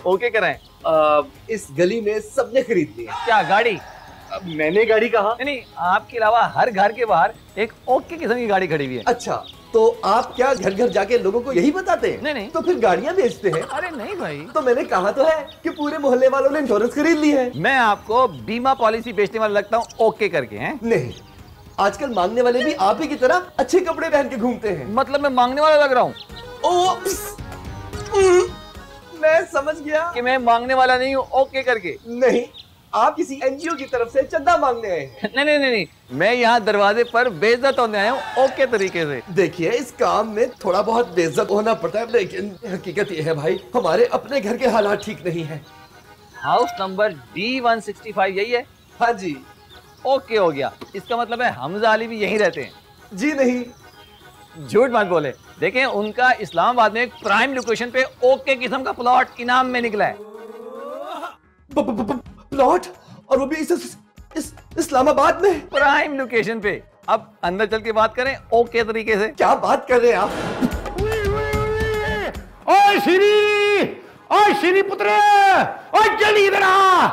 Okay कराएं? इस गली में सबने खरीद ली है। क्या गाड़ी? मैंने गाड़ी कहा? नहीं, आपके अलावा हर घर के बाहर एक ओके किस्म की गाड़ी खड़ी हुई है। अच्छा, तो आप क्या घर घर जाके लोगों को यही बताते हैं? नहीं। तो फिर गाड़ियाँ बेचते हैं? अरे नहीं भाई। तो मैंने कहा तो है कि पूरे मोहल्ले वालों ने इंश्योरेंस खरीद ली है। मैं आपको बीमा पॉलिसी बेचने वाला लगता हूँ ओके करके? हैं नहीं, आजकल मांगने वाले भी आप ही की तरह अच्छे कपड़े पहन के घूमते हैं। मतलब मैं मांगने वाला लग रहा हूँ? मैं समझ गया कि मैं मांगने वाला नहीं हूँ ओके करके। नहीं, आप किसी एनजीओ की तरफ से चंदा मांगने आए हैं। नहीं, मैं यहाँ दरवाजे पर बेइज्जत होने आया हूँ ओके तरीके से। देखिए, इस काम में थोड़ा बहुत बेइज्जत होना पड़ता है, लेकिन हकीकत ये है भाई, हमारे अपने घर के हालात ठीक नहीं है। हाउस नंबर D165 यही है? हाँ जी। ओके हो गया, इसका मतलब है हमजा अली भी यहीं रहते हैं? जी नहीं। झूठ मत बोले। देखें, उनका इस्लामाबाद में एक प्राइम लोकेशन पे ओके किस्म का प्लॉट इनाम में निकला है। प्लॉट? और वो भी इस्लामाबाद में? प्राइम लोकेशन पे। अब अंदर चल के बात करें ओके तरीके से। क्या बात कर रहे हैं आप? ओए श्री पुत्र, ओए जल्दी इधर आ।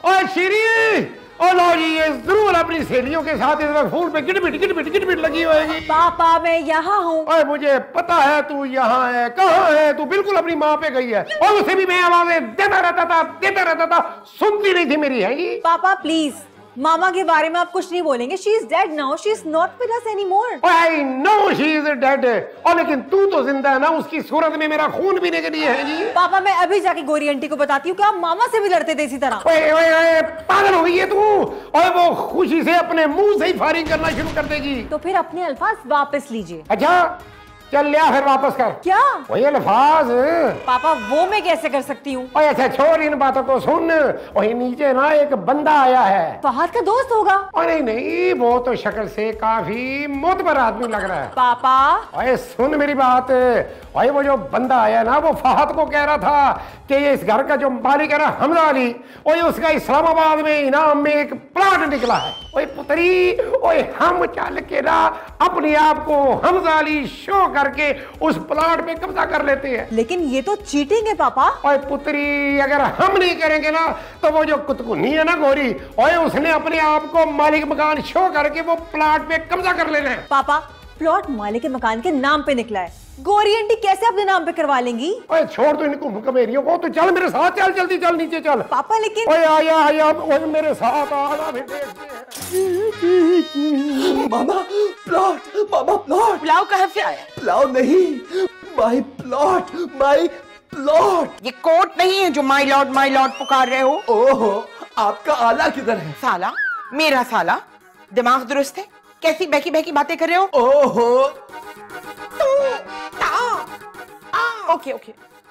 ओए श्री, ओ लो जी, ये जरूर अपनी सहेलियों के साथ इस वक्त फूल पे गिटमिट लगी होगी। पापा, मैं यहाँ हूँ। ओए मुझे पता है तू यहाँ है। कहाँ है तू? बिल्कुल अपनी माँ पे गई है। और उसे भी मैं आवाजें देता रहता था, सुनती नहीं थी मेरी, है ये? पापा प्लीज, मामा के बारे में आप कुछ नहीं बोलेंगे। She is dead now, she is not with us anymore. I know she is dead, और लेकिन तू तो जिंदा है ना, उसकी सूरत में मेरा खून पीने के लिए, है जी। पापा, मैं अभी जाके गोरी आंटी को बताती हूँ कि आप मामा से भी लड़ते थे इसी तरह। ओए, पागल हो गई है तू? और वो खुशी से अपने मुंह से ही फायरिंग करना शुरू कर देगी। तो फिर अपने अल्फाज वापस लीजिए। अच्छा चल लिया, फिर वापस कर। क्या? वही अल्फाज। पापा, वो मैं कैसे कर सकती हूँ? अच्छा छोड़ इन बातों को, सुन। वही नीचे ना एक बंदा आया है। फहद का दोस्त होगा? नहीं, वो तो शक्ल से काफी मोतबर आदमी लग रहा है। पापा ओए सुन मेरी बात। भाई वो जो बंदा आया ना, वो फहद को कह रहा था कि ये इस घर का जो मालिक है ना, हमजा अली, ओए उसका इस्लामाबाद में इनाम में एक प्लॉट निकला है। ओए पुत्री, ओए हम चल के ना अपने आप को हमजा अली शो करके उस प्लॉट पे कब्जा कर लेते हैं। लेकिन ये तो चीटिंग है पापा। ओए पुत्री, अगर हम नहीं करेंगे ना, तो वो जो कुतकुनी है ना गोरी, ओए उसने अपने आप को मालिक मकान शो करके वो प्लॉट पे कब्जा कर लेना है। पापा, प्लॉट मालिक के मकान के नाम पे निकला है, गोरी आंटी कैसे अपने नाम पे करवा लेंगी? ओए छोड़ तो इनको कमेरियों को, तो चल मेरे साथ, चल जल्दी चल, नीचे चल। पापा लेकिन ओए आया ओए मेरे साथ आ, फिर देखते हैं। मामा प्लॉट, मामा प्लॉट। पुलाव कहाँ से आया? प्लाव नहीं, माई प्लॉट, माई प्लॉट। ये कोर्ट नहीं है जो माई लॉर्ड पुकार रहे हो। ओहो, आपका आला किधर है? साला, मेरा साला, दिमाग दुरुस्त है? कैसी बहकी बहकी बातें कर रहे हो? ओहो, ओके,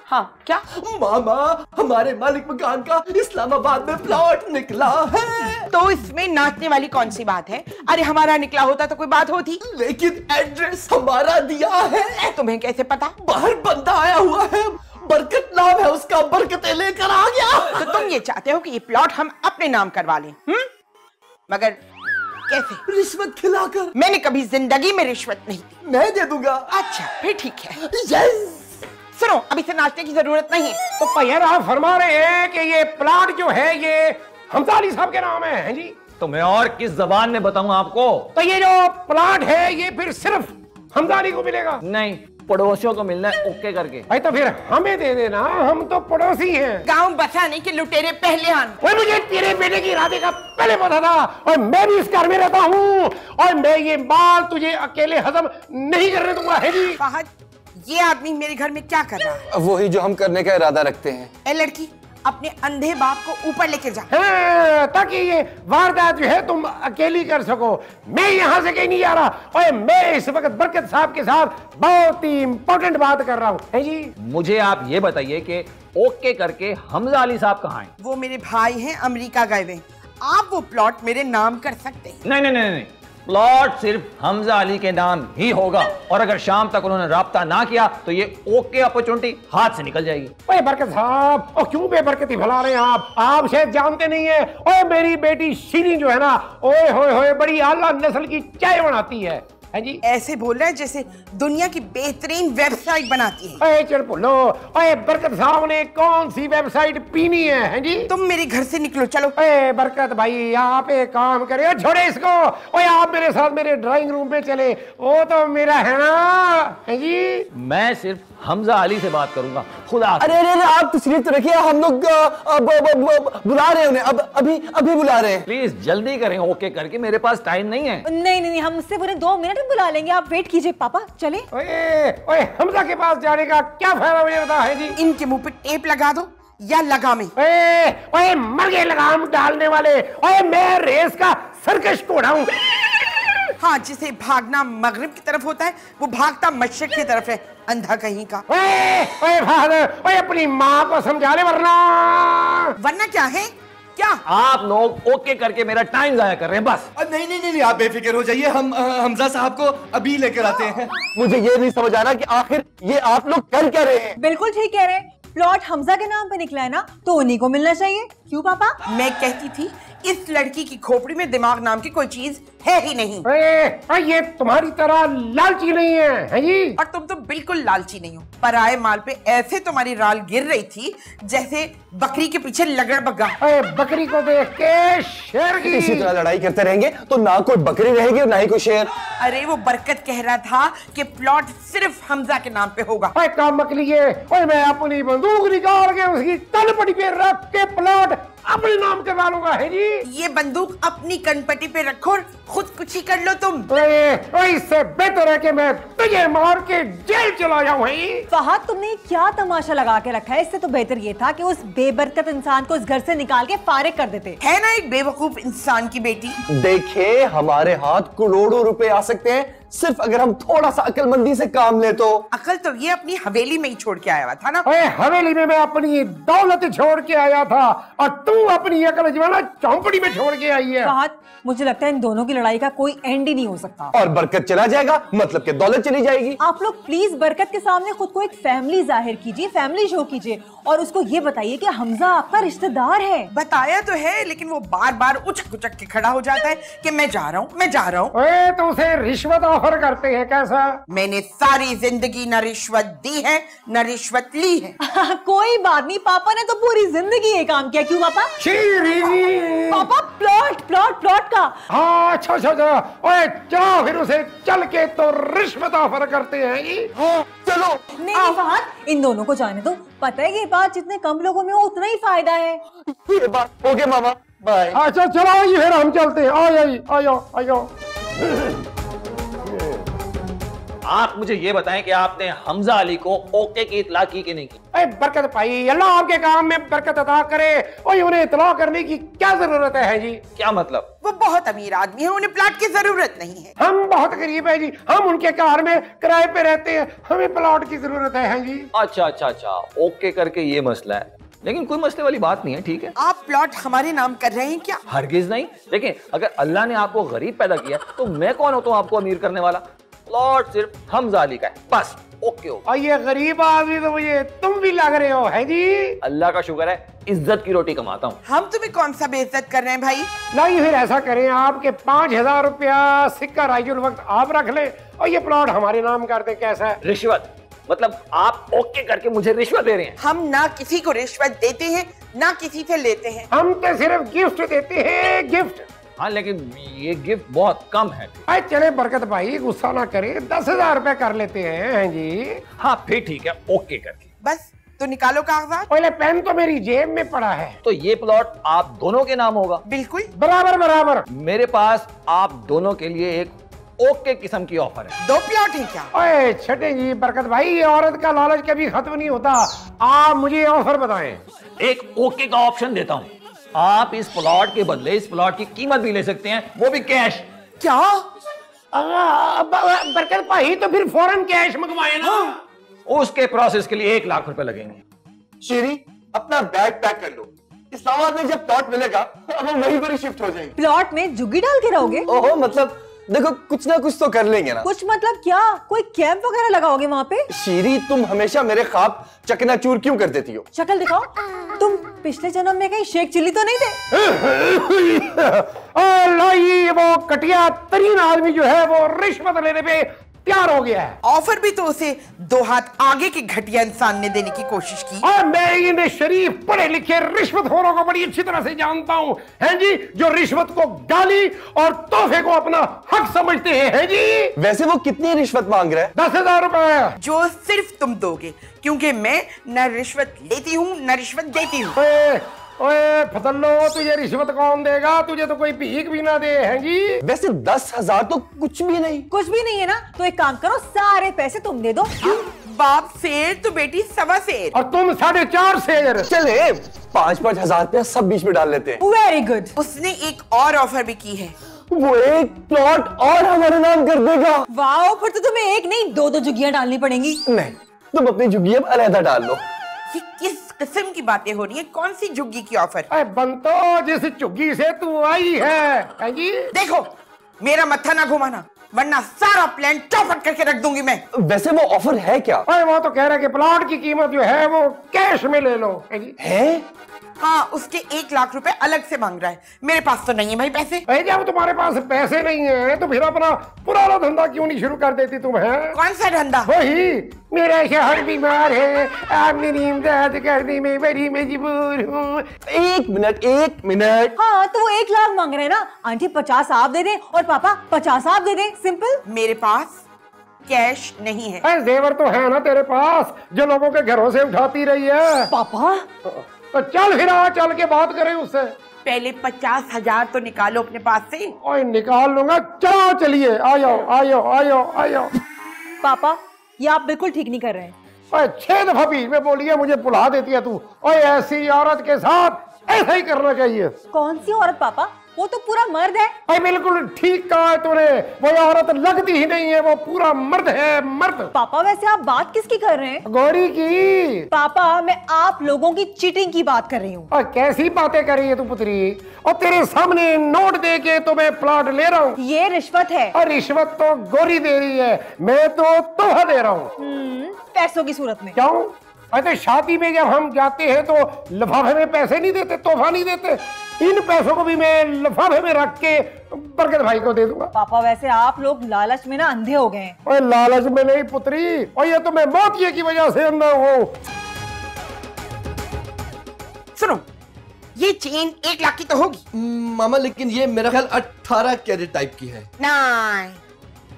हाँ क्या? मामा, हमारे मालिक मकान का इस्लामाबाद में प्लॉट निकला है। तो इसमें नाचने वाली कौन सी बात है? अरे हमारा निकला होता तो कोई बात होती। लेकिन एड्रेस हमारा दिया है। तुम्हें कैसे पता? बाहर बंदा आया हुआ है, बरकत नाम है उसका, बरकतें लेकर आ गया। तो तुम ये चाहते हो कि ये प्लॉट हम अपने नाम करवा लें? मगर कैसे? रिश्वत खिलाकर। मैंने कभी जिंदगी में रिश्वत नहीं दी। मैं दे दूंगा। अच्छा फिर ठीक है। यस। सुनो, अभी से नाचने की जरूरत नहीं है। तो भैया आप फरमा रहे हैं कि ये प्लॉट जो है ये हमजा अली साहब के नाम है जी? तो मैं और किस जबान में बताऊं आपको? तो ये जो प्लॉट है ये फिर सिर्फ हमजा अली को मिलेगा? नहीं, पड़ोसियों को मिलना है ओके करके। भाई तो फिर हमें दे देना, हम तो पड़ोसी हैं। गांव बसाने के लुटेरे पहले आन। और मुझे तेरे बेटे की इरादे का पहले पता था, और मैं भी इस घर में रहता हूँ, और मैं ये माल तुझे अकेले हजम नहीं करने दूंगा, है जी? फहद, ये आदमी मेरे घर में क्या कर रहा है? वही जो हम करने का इरादा रखते हैं। ए लड़की, अपने अंधे बाप को ऊपर लेके जा। हाँ, ताकि ये वारदात जो है तुम अकेली कर सको। मैं यहाँ से कहीं नहीं जा रहा, और मैं इस वक्त बरकत साहब के साथ बहुत ही इंपॉर्टेंट बात कर रहा हूँ, है जी? मुझे आप ये बताइए कि ओके करके हमजा अली साहब कहाँ हैं? वो मेरे भाई हैं, अमेरिका गए हुए। आप वो प्लॉट मेरे नाम कर सकते हैं। नहीं, प्लॉट सिर्फ हमजा अली के नाम ही होगा, और अगर शाम तक उन्होंने राब्ता ना किया तो ये ओके अपॉर्चुनिटी हाथ से निकल जाएगी। ओए बरकत साहब, और क्यों बेबरकती फैला रहे हैं आप शायद जानते नहीं है। ओए मेरी बेटी शीरी जो है ना, ओए होए बड़ी आला नस्ल की चाय बनाती है। है जी। ऐसे बोल रहा है जैसे दुनिया की बेहतरीन वेबसाइट बनाती है। अरे चल बोलो, अरे बरकत साहब ने कौन सी वेबसाइट पीनी है जी? तुम मेरे घर से निकलो, चलो। अरे बरकत भाई आप एक काम करे, छोड़े इसको। ओए आप मेरे साथ मेरे ड्राइंग रूम में चले, वो तो मेरा है ना, है जी। मैं सिर्फ हमजा अली से बात करूंगा, खुदा। अरे अरे अरे, आप तशरीफ तो रखिए, हम लोग बुला रहे हैं उन्हें, अब अभी बुला रहे हैं। प्लीज जल्दी करें ओके करके, मेरे पास टाइम नहीं है। नहीं नहीं नहीं, हम सिर्फ उन्हें 2 मिनट में बुला लेंगे, आप वेट कीजिए पापा, चले। ओए ओए हमजा के पास जाने का क्या फायदा मुझे बता, है जी। इनके मुंह पे टेप लगा दो या लगामे। ओए ओए मर गए लगाम डालने वाले। ओए मैं रेस का सर्कस घोड़ा हूँ। हाँ, जिसे भागना मगरिब की तरफ होता है वो भागता मशरिक की तरफ है, अंधा कहीं का। ओए फादर, ओए अपनी माँ को समझा ले, वरना क्या है क्या? आप लोग ओके करके मेरा टाइम जाया कर रहे हैं बस। नहीं नहीं नहीं, आप बेफिक्र हो जाइए, हम हमजा साहब को अभी लेकर आते हैं। मुझे ये नहीं समझ आ रहा कि आखिर ये आप लोग कर क्या रहे हैं। बिल्कुल ठीक कह रहे हैं, प्लॉट हमजा के नाम पे निकला है ना, तो उन्हीं को मिलना चाहिए। क्यों पापा? मैं कहती थी इस लड़की की खोपड़ी में दिमाग नाम की कोई चीज है ही नहीं। ये तुम्हारी तरह लालची नहीं है जी। और तुम तो बिल्कुल लालची नहीं हो। पराए माल पे ऐसे तुम्हारी राल गिर रही थी जैसे बकरी के पीछे लगड़ बग्गा। बकरी को देख के शेर की। इसी तरह लड़ाई करते रहेंगे तो ना कोई बकरी रहेगी और ना ही कोई शेर। अरे वो बरकत कह रहा था कि प्लॉट सिर्फ हमजा के नाम पे होगा। काम मत लीजिए, मैं अपनी बंदूक निकाल के उसकी तलपटी पे रख के प्लॉट अपने नाम करवा लूंगा, है जी। ये बंदूक अपनी कनपटी पे रखो और खुदकुशी कर लो तुम। इससे बेहतर है कि मैं तुझे मार के जेल चला जाऊं। फहद, तुमने क्या तमाशा लगा के रखा है? इससे तो बेहतर ये था कि उस बेबरकत इंसान को उस घर से निकाल के फारिग कर देते। है ना एक बेवकूफ इंसान की बेटी। देखिए हमारे हाथ करोड़ों रुपए आ सकते हैं सिर्फ अगर हम थोड़ा सा अक्लमंदी से काम ले तो। अकल तो ये अपनी हवेली में ही छोड़ के आया हुआ था ना। हवेली में मैं अपनी दौलत छोड़ के आया था और तू अपनी अकल जो है ना चौंपड़ी में छोड़ के आई है। फहद, मुझे लगता है इन दोनों की लड़ाई का कोई एंड ही नहीं हो सकता। और बरकत चला जाएगा मतलब कि दौलत चली जाएगी। आप लोग प्लीज बरकत के सामने खुद को एक फैमिली जाहिर कीजिए, फैमिली शो कीजिए और उसको ये बताइए कि हमजा आपका रिश्तेदार है। बताया तो है, लेकिन वो बार बार उचक उचक के खड़ा हो जाता है कि मैं जा रहा हूँ, मैं जा रहा हूँ। तो उसे रिश्वत ऑफर करते हैं कैसा? मैंने सारी जिंदगी न रिश्वत दी है न रिश्वत ली है। कोई बात नहीं, पापा ने तो पूरी जिंदगी ये काम किया। क्यों पापा? पापा प्लॉट प्लॉट प्लॉट का। हाँ अच्छा, चलो फिर उसे चल के तो रिश्वत ऑफर करते हैं। चलो। नहीं फहद, इन दोनों को जाने दो। पता है ये बात जितने कम लोगों में हो उतना ही फायदा है। ये बात ओके मामा, बाय। अच्छा चलो आइए फिर हम चलते हैं। आओ। आप मुझे ये बताएं कि आपने हमजा अली को ओके की इतला की कि नहीं की? बरकत भाई, अल्लाह आपके काम में बरकत अता करे। और उन्हें इतला करने की क्या जरूरत है जी? क्या मतलब? वो बहुत अमीर आदमी है, उन्हें प्लॉट की जरूरत नहीं है। हम बहुत गरीब है जी, हम उनके कार में किराए पे रहते हैं, हमें प्लॉट की जरूरत है जी। अच्छा, ओके करके ये मसला है, लेकिन कोई मसले वाली बात नहीं है, ठीक है। आप प्लॉट हमारे नाम कर रहे हैं क्या? हरगिज नहीं। देखिए, अगर अल्लाह ने आपको गरीब पैदा किया तो मैं कौन होता हूँ आपको अमीर करने वाला? प्लॉट सिर्फ हमजा अली का है, बस। ओके हो। और ये गरीब आदमी तो मुझे तुम भी लग रहे हो, है जी। अल्लाह का शुक्र है, इज्जत की रोटी कमाता हूँ। हम तुम्हें कौन सा बेइज्जत कर रहे हैं भाई? नहीं फिर ऐसा करें, आपके 5000 रुपया सिक्का राइजुल वक्त आप रख ले और ये प्लॉट हमारे नाम कर दे, कैसा है? रिश्वत मतलब आप ओके करके मुझे रिश्वत दे रहे हैं? हम ना किसी को रिश्वत देते हैं ना किसी से लेते हैं। हम तो सिर्फ गिफ्ट देते हैं, गिफ्ट। हाँ, लेकिन ये गिफ्ट बहुत कम है। चले बरकत भाई गुस्सा ना करें, 10,000 रुपए कर लेते हैं जी। हाँ फिर ठीक है, ओके करके। बस तो निकालो कागजात। पहले पेन तो मेरी जेब में पड़ा है। तो ये प्लॉट आप दोनों के नाम होगा? बिल्कुल बराबर। मेरे पास आप दोनों के लिए एक ओके किस्म की ऑफर है। 2 प्लॉट है क्या? ओए छठे जी बरकत भाई, ये औरत का लालच कभी खत्म नहीं होता। आप मुझे ऑफर बताएं। एक ओके का ऑप्शन देता हूँ, आप इस प्लॉट के बदले इस प्लॉट की कीमत भी ले सकते हैं, वो भी कैश। क्या? बरकत भाई तो फिर फौरन कैश मंगवाए ना। उसके प्रोसेस के लिए 1 लाख रुपए लगेंगे। शेरी अपना बैग पैक कर लो, इस्लामाबाद में जब प्लॉट मिलेगा तो अब हम वहीं पर ही शिफ्ट हो जाएंगे। प्लॉट में जुग्गी डाल के रहोगे? ओहो, मतलब देखो कुछ ना कुछ तो कर लेंगे ना। कुछ मतलब क्या? कोई कैंप वगैरह लगाओगे वहाँ पे? शीरी, तुम हमेशा मेरे ख्वाब चकनाचूर क्यों कर देती हो? शक्ल दिखाओ। तुम पिछले जन्म में कहीं शेख चिल्ली तो नहीं थे? लो ये वो कटिया तरीन आदमी जो है वो रिश्वत लेने पे तैयार हो गया है। ऑफर भी तो उसे 2 हाथ आगे के घटिया इंसान ने देने की कोशिश की। और मैं इन शरीफ पढ़े लिखे रिश्वतखोरों को बड़ी अच्छी तरह से जानता हूँ, हैं जी, जो रिश्वत को गाली और तोहफे को अपना हक समझते हैं जी। वैसे वो कितनी रिश्वत मांग रहा है? 10,000 रुपए। जो सिर्फ तुम दोगे, क्योंकि मैं न रिश्वत लेती हूँ न रिश्वत देती हूँ। ओए फतल्लो, तुझे रिश्वत कौन देगा? तुझे तो कोई भीख भी ना दे, हैं जी। वैसे 10,000 तो कुछ भी नहीं। कुछ भी नहीं है ना, तो एक काम करो, सारे पैसे तुम दे दो। बाप शेर तो बेटी सवा शेर। और तुम 4.5 शेर। चले 5-5 हजार रुपया सब बीच में डाल लेते हैं। Very good. उसने एक और ऑफर भी की है। वो एक प्लॉट और हमारे नाम कर देगा। वाह, फिर तो तुम्हें एक नहीं 2-2 झुग्गियां डालनी पड़ेंगी। नहीं, तुम अपनी झुग्गी अब अलहदा डाल लो। ये किस किस्म की बातें हो रही है? कौन सी झुग्गी की ऑफर? अरे बंतो, जिस झुग्गी से तू आई है जी। देखो, मेरा मत्था ना घुमाना, वरना सारा प्लान चौपट करके रख दूंगी मैं। वैसे वो ऑफर है क्या? अरे वो तो कह रहा है कि प्लॉट की कीमत जो है वो कैश में ले लो, हैं जी। है? हाँ, उसके 1 लाख रुपए अलग से मांग रहा है। मेरे पास तो नहीं है भाई पैसे। अरे जब तुम्हारे पास पैसे नहीं है तो फिर अपना पुराना धंधा क्यों नहीं शुरू कर देती तुम? है कौन सा धंधा? वही, मेरा शहर बीमार है, आप मेरी इमदाद करने में बड़ी मजबूर हूँ। 1 मिनट। हाँ, तो वो 1 लाख मांग रहे हैं ना। आंटी 50 आप दे दें और पापा 50 आप दे दें, सिंपल। मेरे पास कैश नहीं है। अरे जेवर तो है ना तेरे पास, जो लोगों के घरों से उठाती रही है। पापा तो चल फिर आ, चल के बात करें उससे। पहले 50,000 तो निकालो अपने पास से। ओए निकाल लूंगा, चलो चलिए, आ जाओ आ जाओ आ जाओ आ जाओ। पापा, ये आप बिल्कुल ठीक नहीं कर रहे हैं। ओए 6 दफा बीच में बोली है, मुझे भुला देती है तू। ओए ऐसी औरत के साथ ऐसा ही करना चाहिए। कौन सी औरत पापा? वो तो पूरा मर्द है। अरे बिल्कुल ठीक कहा है तूने, वो औरत लगती ही नहीं है, वो पूरा मर्द है, मर्द। पापा वैसे आप बात किसकी कर रहे हैं? गौरी की। पापा, मैं आप लोगों की चीटिंग की बात कर रही हूँ। और कैसी बातें कर रही है तू पुत्री? और तेरे सामने नोट दे के तो मैं प्लॉट ले रहा हूँ। ये रिश्वत है। और रिश्वत तो गौरी दे रही है, मैं तो तोहफा दे रहा हूँ। पैसों की सूरत में। क्यों? अरे शादी में जब हम जाते हैं तो लिफाफे में पैसे नहीं देते, तोहफा नहीं देते। इन पैसों को भी मैं लिफाफे में रख के बरकत भाई को दे दूंगा। पापा वैसे आप लोग लालच में ना अंधे हो गए हैं। ओए लालच में नहीं पुत्री, और ये तो मैं मौतिये की वजह से अंधा हूँ। सुनो, ये चेन 1 लाख की तो होगी। मामा, लेकिन ये मेरा ख्याल 18 कैरेट टाइप की है। नहीं,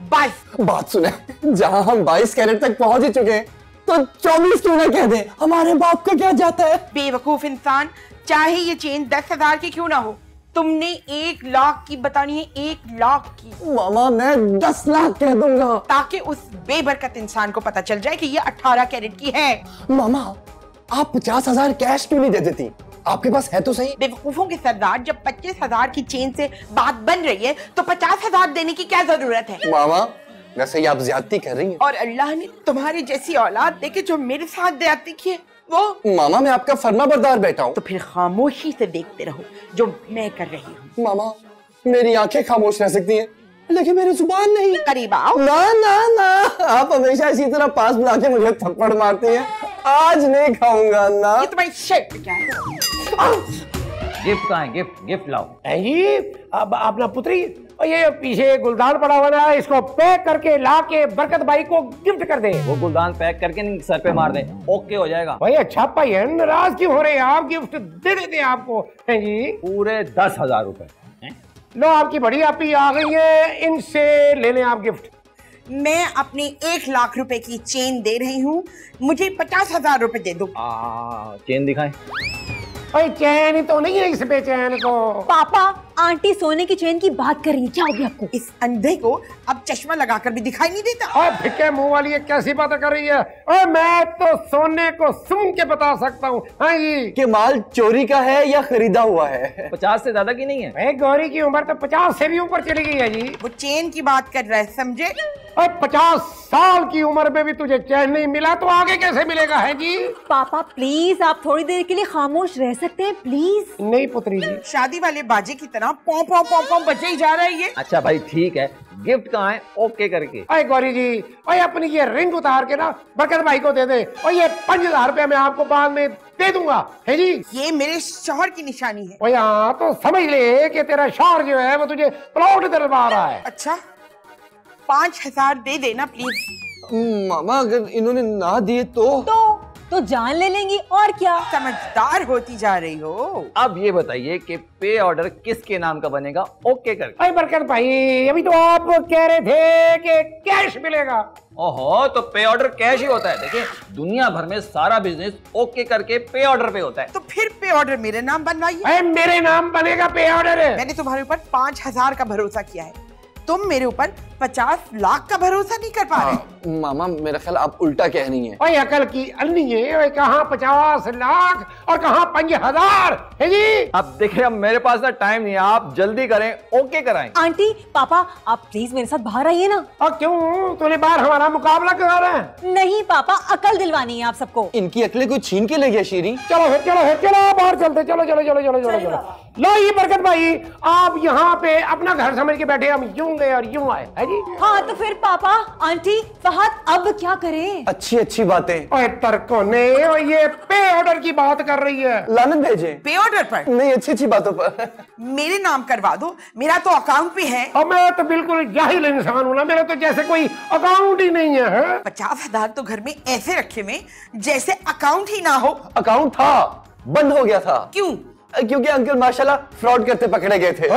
22। बात सुने, जहां हम 22 कैरेट तक पहुंच ही चुके हैं तो 24 क्यों ना कह दे? हमारे बाप का क्या जाता है? बेवकूफ इंसान, चाहे ये चेन 10,000 की क्यों ना हो, तुमने 1 लाख की बतानी है। 1 लाख की। मामा, मैं 10 लाख कह दूंगा, ताकि उस बेबरकत इंसान को पता चल जाए कि ये 18 कैरेट की है। मामा, आप 50,000 कैश क्यों नहीं दे देती? आपके पास है तो सही। बेवकूफों के सरदार, जब 25,000 की चेन से बात बन रही है तो 50,000 देने की क्या जरूरत है? मामा, वैसे ही आप ज्यादती कर रही हैं। और अल्लाह ने तुम्हारी जैसी औलाद देके जो मेरे साथ ज्यादती की है वो। मामा, मैं आपका फर्माबरदार बेटा हूँ। तो फिर खामोशी से देखते रहो जो मैं कर रही हूँ। मामा, मेरी आंखें खामोश रह सकती हैं, लेकिन मेरी जुबान नहीं। करीब आओ। ना ना ना, आप हमेशा इसी तरह पास बुला के मुझे थप्पड़ मारती हैं। आज नहीं खाऊंगा ना। ये तुम्हारी शर्ट पे क्या है? गिफ्ट कहाँ है? गिफ्ट गिफ्ट लाओ। जी, अब अपना पुत्री, और ये पीछे गुलदान पड़ा हुआ है, इसको पैक करके ला के बरकत भाई को गिफ्ट कर दे। वो गुलदान पैक करके नहीं सर पे मार दे, ओके हो जाएगा। भाई अच्छा भाई है, नाराज क्यों हो रहे हैं आप? गिफ्ट दे देते हैं आपको, हैं जी। पूरे 10,000 रुपए। लो, आपकी बड़ी आपी आ गई है, इनसे ले लें आप गिफ्ट। मैं अपनी 1 लाख रुपए की चेन दे रही हूँ, मुझे 50,000 रुपए दे दो। चेन दिखाएं। भाई चैन तो नहीं है इस पे, चैन को। पापा, आंटी सोने की चेन की बात कर रही है, क्या हो गया आपको? इस अंधे को अब चश्मा लगाकर भी दिखाई नहीं देता। और फिक्के मुंह वाली ये कैसी बातें कर रही है? और मैं तो सोने को सूंघ के बता सकता हूँ। हाँ जी, कि माल चोरी का है या खरीदा हुआ है? 50 से ज्यादा की नहीं है। भाई गौरी की उम्र तो 50 से भी ऊपर चली गई है जी। वो चेन की बात कर रहा है, समझे? और 50 साल की उम्र में भी तुझे चैन नहीं मिला तो आगे कैसे मिलेगा? है जी। पापा प्लीज, आप थोड़ी देर के लिए खामोश रह सकते हैं प्लीज? नहीं पुत्री जी। शादी वाले बाजे की तरह ना, पौ पौ पौ पौ बजे ही जा रहा है ये। अच्छा भाई ठीक है, गिफ्ट कहाँ है ओके करके? अरे गौरी जी, ओए अपनी ये रिंग उतार के ना बरकत भाई को दे दे, और ये 5,000 रुपया मैं आपको बाद में दे दूंगा, है जी। ये मेरे शौहर की निशानी है। ओए हाँ, तो समझ ले कि तेरा शौहर जो है वो तुझे प्लॉट दिलवा रहा है। अच्छा 5,000 दे देना प्लीज। मामा अगर इन्होंने ना दिए तो जान ले लेंगी और क्या। समझदार होती जा रही हो। अब ये बताइए कि पे ऑर्डर किसके नाम का बनेगा ओके करके? अरे बरकत भाई, अभी तो आप कह रहे थे कि कैश मिलेगा। ओहो, तो पे ऑर्डर कैश ही होता है। देखिए दुनिया भर में सारा बिजनेस ओके करके पे ऑर्डर पे होता है। तो फिर पे ऑर्डर मेरे नाम बनवाइए। अरे मेरे नाम बनेगा पे ऑर्डर। मैंने तुम्हारे ऊपर 5,000 का भरोसा किया है, तुम मेरे ऊपर 50 लाख का भरोसा नहीं कर पा रहे। मामा मेरा ख्याल आप उल्टा कह रही हैं। ओए अकल की अन्नी है, ओए कहाँ 50 लाख और कहाँ 5,000 है जी। अब देखिए, अब मेरे पास ना टाइम नहीं है, आप जल्दी करें, ओके कराएं। आंटी पापा आप प्लीज मेरे साथ बाहर आइए ना। और क्यों, तूने बाहर हमारा मुकाबला करा रहा है? नहीं पापा, अकल दिलवानी है आप सबको। इनकी अकलें कोई छीन के ले गया शीरी। चलो फिर, चलो बाहर चलते, चलो। लो ये बरकत भाई, आप यहाँ पे अपना घर समझ के बैठे, हम यूं गए और यूं आए, है जी। हाँ तो फिर पापा आंटी फहद अब क्या करें? अच्छी बातें। ओए तर्कों ने, और ये पे ऑर्डर की बात कर रही है। लानत भेजे। पे ऑर्डर पर नहीं, अच्छी बातों पर। मेरे नाम करवा दो, मेरा तो अकाउंट पे है। और मैं तो बिल्कुल जाहिल इंसान हूँ ना, मेरा तो जैसे कोई अकाउंट ही नहीं है। 50,000 तो घर में ऐसे रखे में जैसे अकाउंट ही ना हो। अकाउंट था, बंद हो गया था। क्यों? क्योंकि अंकल माशाल्लाह फ्रॉड करते पकड़े गए थे।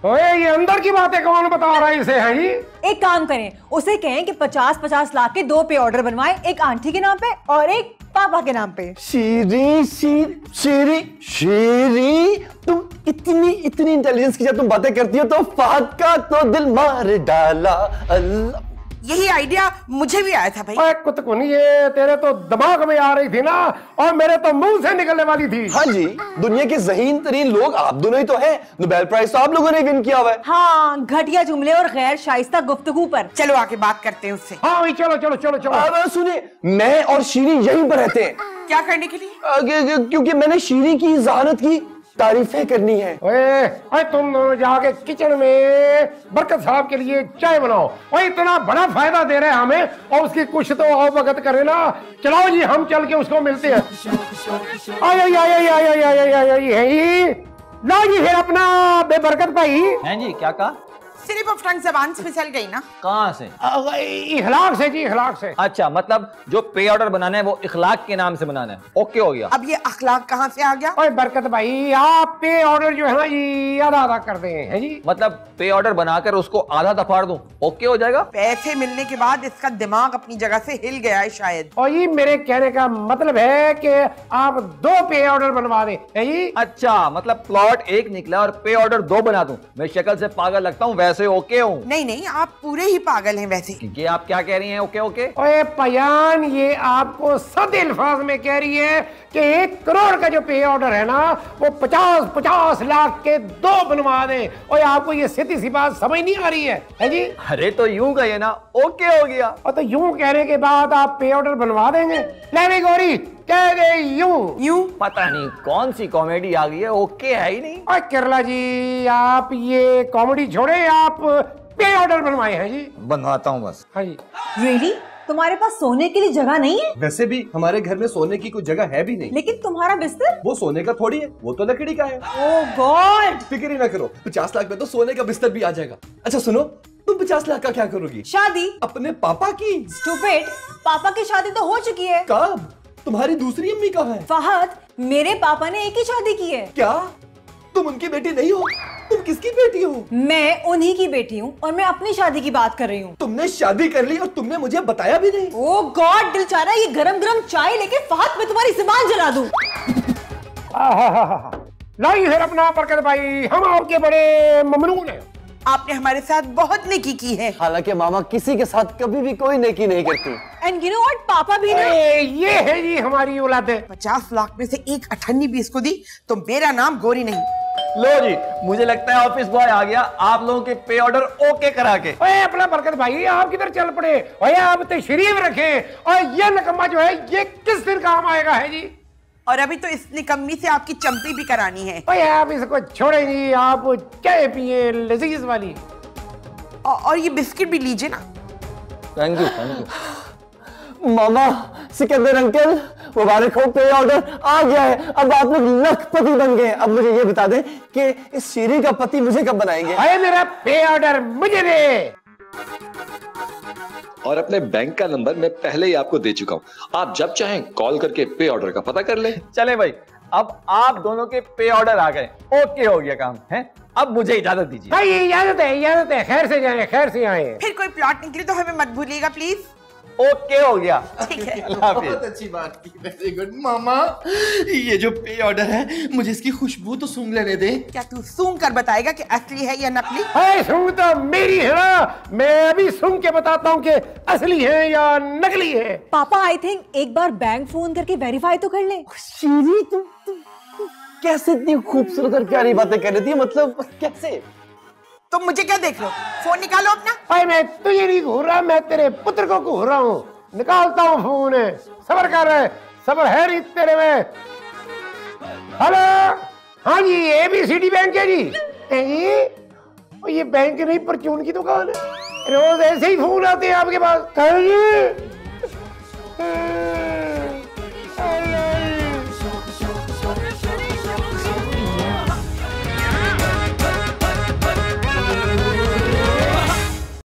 ओए ये अंदर की बातें कौन बता रहा है इसे, है जी? एक काम करें, उसे कहें कि 50-50 लाख के 2 पे ऑर्डर बनवाएं, एक आंटी के नाम पे और एक पापा के नाम पे। शीरी तुम इतनी इंटेलिजेंस की जब तुम बातें करती हो तो फहद का तो दिल मार डाला। अल्लाह, यही आइडिया मुझे भी आया था भाई। ओए कुतकुनी, ये तेरे तो दिमाग में आ रही थी ना, और मेरे तो मुंह से निकलने वाली थी। हाँ जी, दुनिया के ज़हीन तरीन लोग आप दोनों ही तो हैं। नोबेल प्राइज तो आप लोगों ने विन किया हुआ है। हाँ, घटिया जुमले और गैर शाइस्ता गुफ्तगू पर। चलो आके बात करते हैं उससे। हाँ भाई चलो। अब सुनिए, मैं और शीरी यहीं पर रहते हैं। क्या करने के लिए? क्योंकि मैंने शीरी की ज़हानत की तारीफें करनी है। ओए तुम दोनों जाके किचन में बरकत साहब के लिए चाय बनाओ। ओए इतना बड़ा फायदा दे रहे हैं हमें, और उसकी कुछ तो अवगत करे ना। चलाओ जी, हम चल के उसको मिलते हैं। आई लो जी फिर अपना बेबरकत भाई। हैं जी, क्या कहा? सिर्फ ऑफ टंग जबान से फिसल गई ना। कहाँ से? इखलाक से जी, इखलाक से। अच्छा, मतलब जो पे ऑर्डर बनाना है वो इखलाक के नाम से बनाना है, ओके हो गया। अब ये अखलाक कहाँ से आ गया? ओए बरकत भाई, आप पे ऑर्डर जो है ना ये आधा कर दें, है जी। मतलब पे ऑर्डर बनाकर उसको आधा दफाड़ दूं, ओके हो जाएगा? पैसे मिलने के बाद इसका दिमाग अपनी जगह से हिल गया है शायद। और ये मेरे कहने का मतलब है कि आप 2 पे ऑर्डर बनवा दें, है जी। अच्छा, मतलब प्लॉट 1 निकला और पे ऑर्डर 2 बना दूं। मैं शक्ल से पागल लगता हूँ, वैसे ओके हूँ? नहीं, आप पूरे ही पागल हैं वैसे। ये आप क्या कह रही हैं ओके? ओए पयान, ये आपको सद अल्फाज में कह रही है कि 1 करोड़ का जो पे ऑर्डर है ना, वो 50 लाख के 2 बनवा दे। और आपको ये सीधी सी बात समझ नहीं आ रही है जी? अरे तो यूं कहिए ना, ओके हो गया। और तो यूं कहने के बाद आप पे ऑर्डर बनवा देंगे? ले गौरी, कह दे यूं। पता नहीं कौन सी कॉमेडी आ गई है, ओके है ही नहीं। और केरला जी, आप ये कॉमेडी छोड़े, आप पे ऑर्डर बनवाए हैं जी। बनवाता हूँ बस। हाँ जी। रियली? तुम्हारे पास सोने के लिए जगह नहीं है? वैसे भी हमारे घर में सोने की कोई जगह है भी नहीं। लेकिन तुम्हारा बिस्तर? वो सोने का थोड़ी है, वो तो लकड़ी का है। ओह गॉड! फिक्र ही ना करो, 50 लाख में तो सोने का बिस्तर भी आ जाएगा। अच्छा सुनो, तुम 50 लाख का क्या करोगी? शादी। अपने पापा की? स्टूपिड, पापा की शादी तो हो चुकी है। कब? तुम्हारी दूसरी अम्मी कहाँ है? फहद, मेरे पापा ने एक ही शादी की है। क्या तुम उनकी बेटी नहीं हो? तुम किसकी बेटी हो? मैं उन्हीं की बेटी हूँ, और मैं अपनी शादी की बात कर रही हूँ। तुमने शादी कर ली और तुमने मुझे बताया भी नहीं। ओह गॉड, दिल चाह रहा है ये गरम गरम चाय लेके फहद में तुम्हारी जुबान जला दूं। लाई फिर अपना बरकत भाई, हम आपके बड़े ममनून हैं। आपने हमारे साथ बहुत नेकी की है। हालांकि मामा किसी के साथ कभी भी कोई नेकी नहीं करती। एंड यू नो व्हाट, पापा भी ना। ये है जी हमारी औलादे। 50 लाख में से 1 अठन्नी भी इसको दी तो मेरा नाम गौरी नहीं। लो जी, मुझे लगता है ऑफिस बॉय आ गया आप लोगों के पे ऑर्डर ओके करा के। ओए अपना बरकत भाई, आप किधर चल पड़े? ओए आप तशरीफ रखें, और ये नकम्मा जो है ये किस दिन काम आएगा, है जी? और अभी तो इस निकम्मी से आपकी चंपी भी करानी है। ओए आप इसको छोड़ेंगी, आप चाय पिए लजीज वाली। और ये बिस्किट भी लीजिए ना। Thank you. मामा, सिकंदर अंकल, मुबारक हो, पे ऑर्डर आ गया है। अब आप लोग लखपति बन गए। अब मुझे ये बता दें कि इस शीरी का पति मुझे कब बनाएंगे? अरे मेरा पे ऑर्डर मुझे दे। और अपने बैंक का नंबर मैं पहले ही आपको दे चुका हूं, आप जब चाहें कॉल करके पे ऑर्डर का पता कर लें। चले भाई, अब आप दोनों के पे ऑर्डर आ गए, ओके हो गया काम है। अब मुझे इजाजत दीजिए। हाँ, ये इजाजत है, खैर से जाए, खैर से आए। फिर कोई प्लॉट निकले तो हमें मत भूलिएगा प्लीज। ओके हो गया, ठीक है। अल्लाह हाफिज। बहुत अच्छी बात की, वेरी गुड। मामा, ये जो पे ऑर्डर है, मुझे इसकी खुशबू तो सूंघ लेने दे। क्या तू सूंघ कर बताएगा कि असली है या नकली? है सूंघ तो मेरी है ना, मैं अभी सूंघ के बताता हूँ कि असली है या नकली है। पापा आई थिंक एक बार बैंक फोन करके वेरीफाई तो कर ले। शीरी, तुम कैसे इतनी खूबसूरत और प्यारी बातें कर रही थी? मतलब कैसे? तो मुझे क्या देख रहे हो? फोन निकालो अपना। भाई मैं तुझे नहीं घूर रहा, मैं तेरे पुत्र को घूर रहा हूँ। निकालता हूँ फोन। सबर कर रहे, सबर है नहीं तेरे में। हेलो, हाँ जी, ABCD बैंक है जी। ये बैंक नहीं, परचून की दुकान है। रोज ऐसे ही फोन आते हैं आपके पास। कहिए